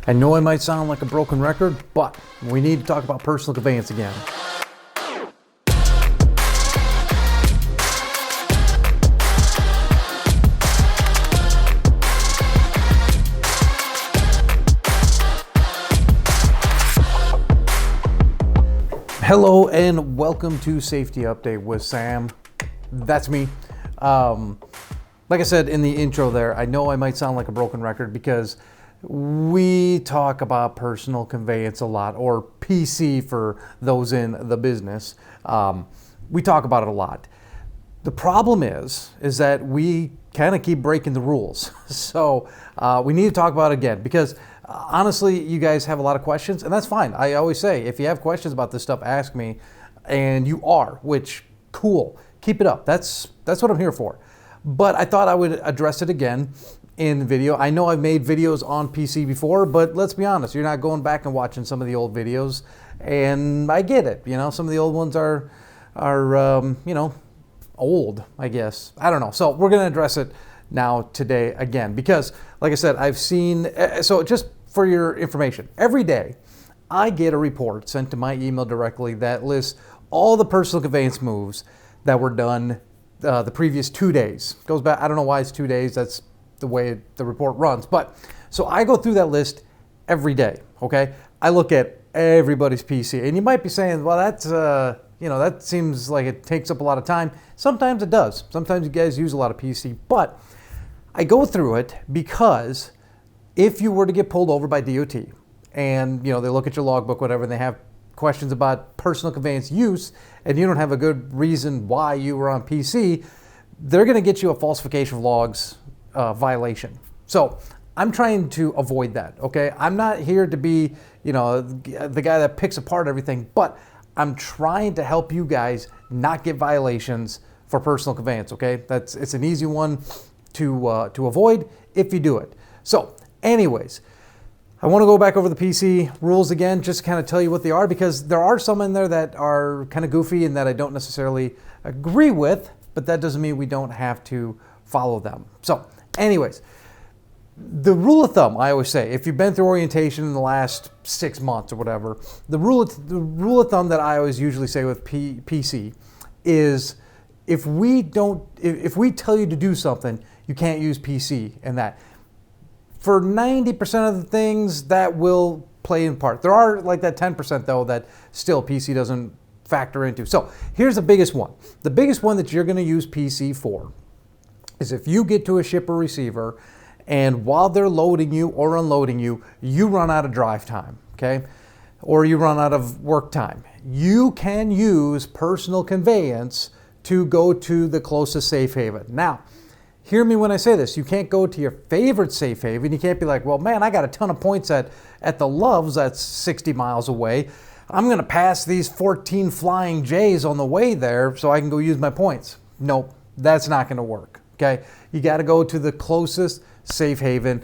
I know I might sound like a broken record, but we need to talk about personal conveyance again. Hello and welcome to Safety Update with Sam. That's me. Like I said in the intro there, I know I might sound like a broken record because we talk about personal conveyance a lot, or PC for those in the business. We talk about it a lot. The problem is that we kind of keep breaking the rules. So we need to talk about it again because honestly, you guys have a lot of questions, and that's fine. I always say, if you have questions about this stuff, ask me, and you are, which, cool. Keep it up. That's what I'm here for. But I thought I would address it again in video. I know I've made videos on PC before, but let's be honest, you're not going back and watching some of the old videos, and I get it. You know, some of the old ones are old, I guess. I don't know. So we're going to address it now today again because, like I said, I've seen, so just for your information, every day I get a report sent to my email directly that lists all the personal conveyance moves that were done the previous 2 days. Goes back, I don't know why it's 2 days, that's the way the report runs. But so I go through that list every day, okay? I look at everybody's PC, and you might be saying, well, that's, that seems like it takes up a lot of time. Sometimes it does. Sometimes you guys use a lot of PC, but I go through it because if you were to get pulled over by DOT and, they look at your logbook, whatever, and they have questions about personal conveyance use, and you don't have a good reason why you were on PC, they're going to get you a falsification of logs violation. So I'm trying to avoid that, okay? I'm not here to be, the guy that picks apart everything, but I'm trying to help you guys not get violations for personal conveyance, okay? It's an easy one to avoid if you do it. So anyways, I want to go back over the PC rules again, just to kind of tell you what they are, because there are some in there that are kind of goofy and that I don't necessarily agree with, but that doesn't mean we don't have to follow them. So anyways, the rule of thumb, I always say, if you've been through orientation in the last 6 months or whatever, the rule of thumb that I always usually say with PC is if we tell you to do something, you can't use PC in that. For 90% of the things, that will play in part. There are like that 10% though that still PC doesn't factor into. So here's the biggest one. The biggest one that you're going to use PC for is if you get to a shipper receiver and while they're loading you or unloading you, you run out of drive time, okay? Or you run out of work time. You can use personal conveyance to go to the closest safe haven. Now, hear me when I say this. You can't go to your favorite safe haven. You can't be like, well, man, I got a ton of points at the Loves that's 60 miles away. I'm going to pass these 14 Flying J's on the way there so I can go use my points. Nope, that's not going to work, okay? You got to go to the closest safe haven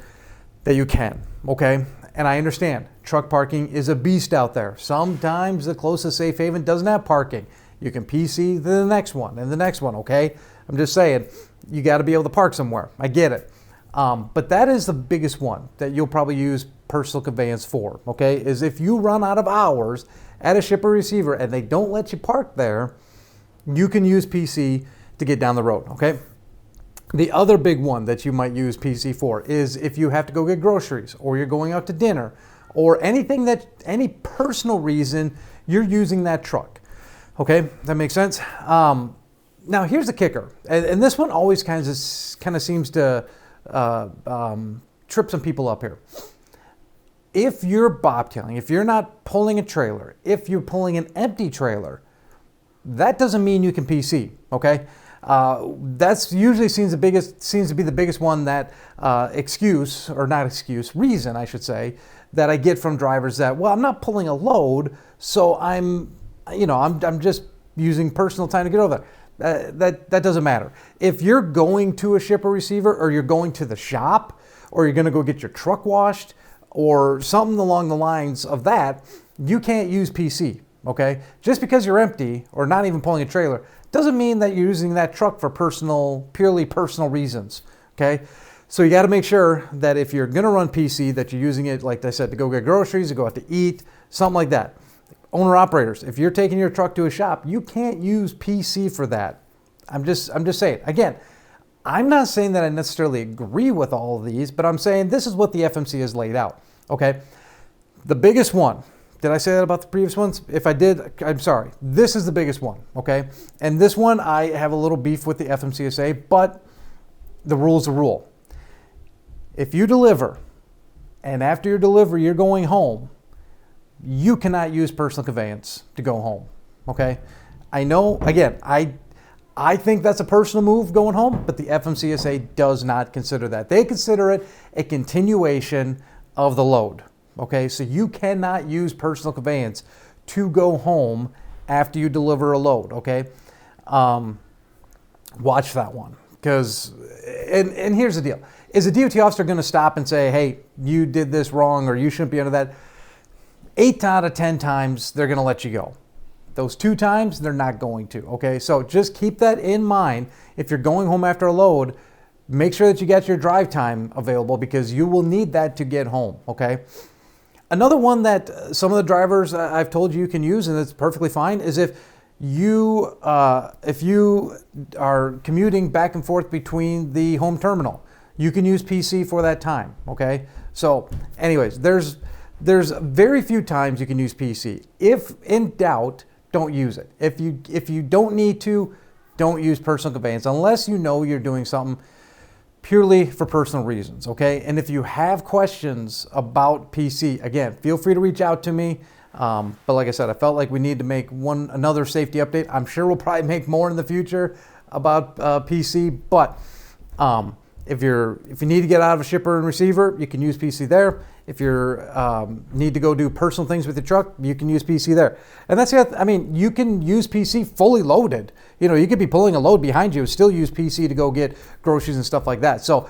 that you can, okay? And I understand truck parking is a beast out there. Sometimes the closest safe haven doesn't have parking. You can PC to the next one and the next one, okay? I'm just saying, you got to be able to park somewhere. I get it. But that is the biggest one that you'll probably use personal conveyance for, okay? Is if you run out of hours at a shipper receiver and they don't let you park there, you can use PC to get down the road, okay? The other big one that you might use PC for is if you have to go get groceries or you're going out to dinner or any personal reason you're using that truck, okay? That makes sense? Now here's the kicker, and this one always kind of seems to trip some people up here. If you're bobtailing, if you're not pulling a trailer, if you're pulling an empty trailer, that doesn't mean you can PC, okay? That's usually seems to be the biggest one that reason I should say, that I get from drivers that, well, I'm not pulling a load, so I'm just using personal time to get over there. That doesn't matter. If you're going to a shipper receiver or you're going to the shop or you're going to go get your truck washed or something along the lines of that, you can't use PC, okay? Just because you're empty or not even pulling a trailer doesn't mean that you're using that truck for purely personal reasons, okay? So you got to make sure that if you're going to run PC, that you're using it, like I said, to go get groceries, to go out to eat, something like that. Owner operators, if you're taking your truck to a shop, you can't use PC for that. I'm just saying. Again, I'm not saying that I necessarily agree with all of these, but I'm saying this is what the FMC has laid out. Okay. The biggest one. Did I say that about the previous ones? If I did, I'm sorry. This is the biggest one. Okay. And this one, I have a little beef with the FMCSA, but the rule's the rule. If you deliver, and after your delivery you're going home, you cannot use personal conveyance to go home, okay? I know, again, I think that's a personal move going home, but the FMCSA does not consider that. They consider it a continuation of the load, okay? So you cannot use personal conveyance to go home after you deliver a load, okay? Watch that one, because, and here's the deal. Is a DOT officer going to stop and say, hey, you did this wrong or you shouldn't be under that? 8 out of 10 times, they're going to let you go. Those 2 times, they're not going to, okay? So just keep that in mind. If you're going home after a load, make sure that you get your drive time available because you will need that to get home, okay? Another one that some of the drivers I've told you can use, and it's perfectly fine, is if you are commuting back and forth between the home terminal. You can use PC for that time, okay? So anyways, there's very few times you can use PC. If in doubt, don't use it. If you don't need to, don't use personal conveyance unless you know you're doing something purely for personal reasons, okay? And if you have questions about PC, again, feel free to reach out to me. But like I said, I felt like we need to make another safety update. I'm sure we'll probably make more in the future about PC, but if you need to get out of a shipper and receiver, you can use PC there. If you need to go do personal things with your truck, you can use PC there. And that's it. I mean, you can use PC fully loaded. You know, you could be pulling a load behind you and still use PC to go get groceries and stuff like that. So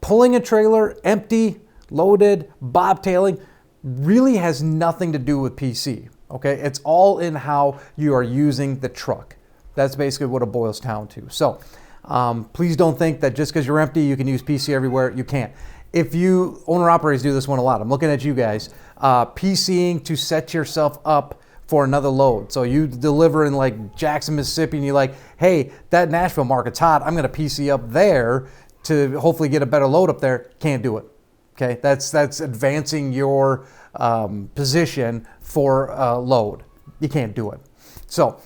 pulling a trailer empty, loaded, bobtailing really has nothing to do with PC. Okay, it's all in how you are using the truck. That's basically what it boils down to. So please don't think that just because you're empty, you can use PC everywhere. You can't. If you, owner-operators do this one a lot. I'm looking at you guys. PCing to set yourself up for another load. So you deliver in like Jackson, Mississippi, and you're like, hey, that Nashville market's hot. I'm going to PC up there to hopefully get a better load up there. Can't do it. Okay, that's advancing your position for load. You can't do it. So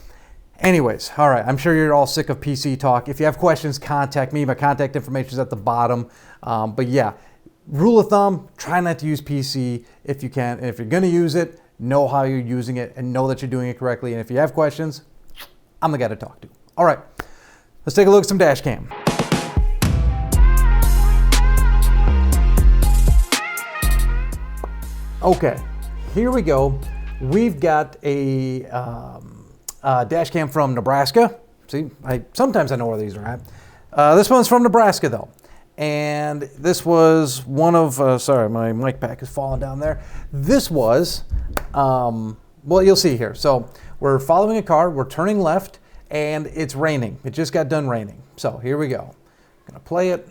anyways, all right, I'm sure you're all sick of PC talk. If you have questions, contact me. My contact information is at the bottom. But yeah, rule of thumb, try not to use PC if you can. And if you're going to use it, know how you're using it and know that you're doing it correctly. And if you have questions, I'm the guy to talk to. All right, let's take a look at some dash cam. Okay, here we go. We've got a dash cam from Nebraska. See, sometimes I know where these are at. This one's from Nebraska though. And this was one of, sorry, my mic pack is falling down there. This was, well, you'll see here. So we're following a car, we're turning left, and it's raining. It just got done raining. So here we go. I'm gonna play it.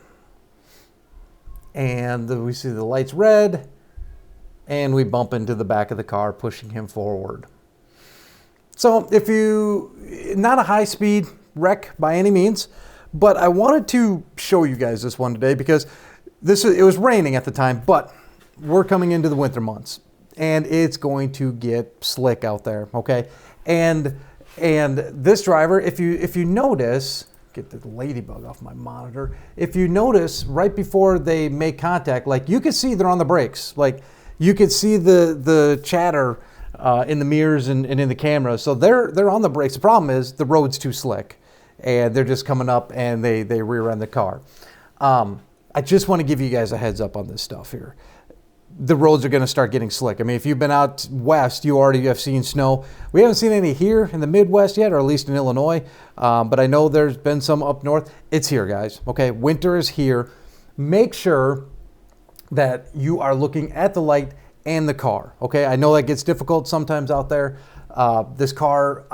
And we see the lights red, and we bump into the back of the car, pushing him forward. So if not a high speed wreck by any means, but I wanted to show you guys this one today because it was raining at the time, but we're coming into the winter months and it's going to get slick out there, okay? And this driver, if you notice, get the ladybug off my monitor. If you notice right before they make contact, like you can see they're on the brakes. Like you can see the chatter in the mirrors and in the camera. So they're on the brakes. The problem is the road's too slick and they're just coming up and they rear end the car. I just want to give you guys a heads up on this stuff here. The roads are going to start getting slick. I mean, if you've been out west, you already have seen snow. We haven't seen any here in the Midwest yet, or at least in Illinois. But I know there's been some up north. It's here, guys. Okay, winter is here. Make sure that you are looking at the light and the car. Okay, I know that gets difficult sometimes out there. This car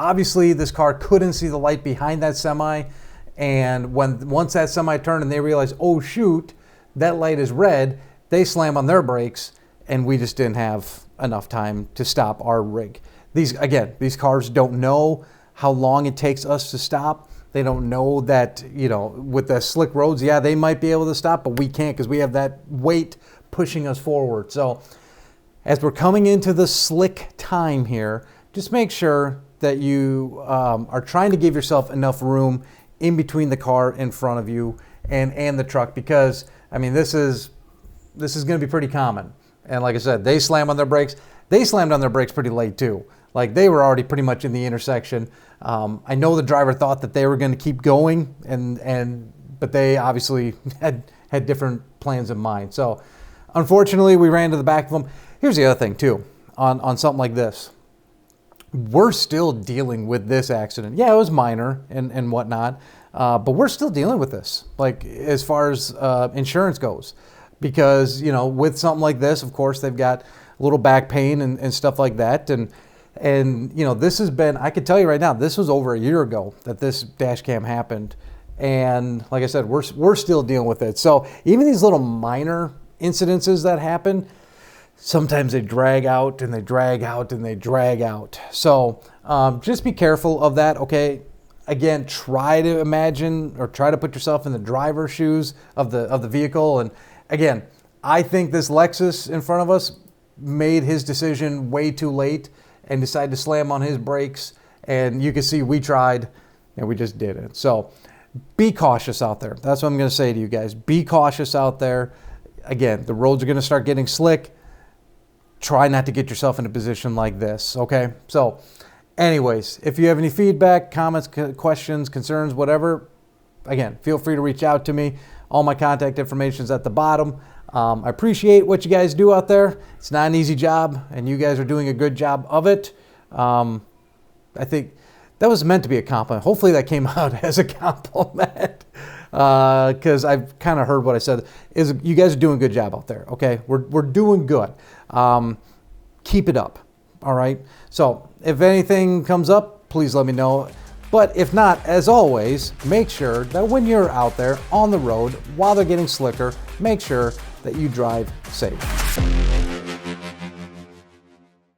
couldn't see the light behind that semi. And once that semi turned and they realized, oh shoot, that light is red, they slam on their brakes, and we just didn't have enough time to stop our rig. These cars don't know how long it takes us to stop. They don't know that, with the slick roads, yeah, they might be able to stop, but we can't because we have that weight pushing us forward. So as we're coming into the slick time here, just make sure that you are trying to give yourself enough room in between the car in front of you and the truck, because this is going to be pretty common. And like I said, they slam on their brakes. They slammed on their brakes pretty late too. Like, they were already pretty much in the intersection. I know the driver thought that they were going to keep going, but they obviously had different plans in mind. So unfortunately, we ran to the back of them. Here's the other thing too, on something like this. We're still dealing with this accident. Yeah, it was minor and whatnot, but we're still dealing with this, like, as far as insurance goes. Because, with something like this, of course, they've got a little back pain and stuff like that. And this has been, I can tell you right now, this was over a year ago that this dash cam happened. And like I said, we're still dealing with it. So even these little minor incidences that happen, sometimes they drag out and they drag out and they drag out. So just be careful of that, okay? Again, try to imagine or try to put yourself in the driver's shoes of the vehicle. And again, I think this Lexus in front of us made his decision way too late and decided to slam on his brakes. And you can see we tried and we just didn't. So be cautious out there. That's what I'm going to say to you guys. Be cautious out there. Again, the roads are going to start getting slick. Try not to get yourself in a position like this, okay? So anyways, if you have any feedback, comments, questions, concerns, whatever, again, feel free to reach out to me. All my contact information is at the bottom. I appreciate what you guys do out there. It's not an easy job, and you guys are doing a good job of it. I think that was meant to be a compliment. Hopefully that came out as a compliment, because I've kind of heard what I said. Is you guys are doing a good job out there, okay? We're doing good. Keep it up, all right? So if anything comes up, please let me know. But if not, as always, make sure that when you're out there on the road, while they're getting slicker, make sure that you drive safe.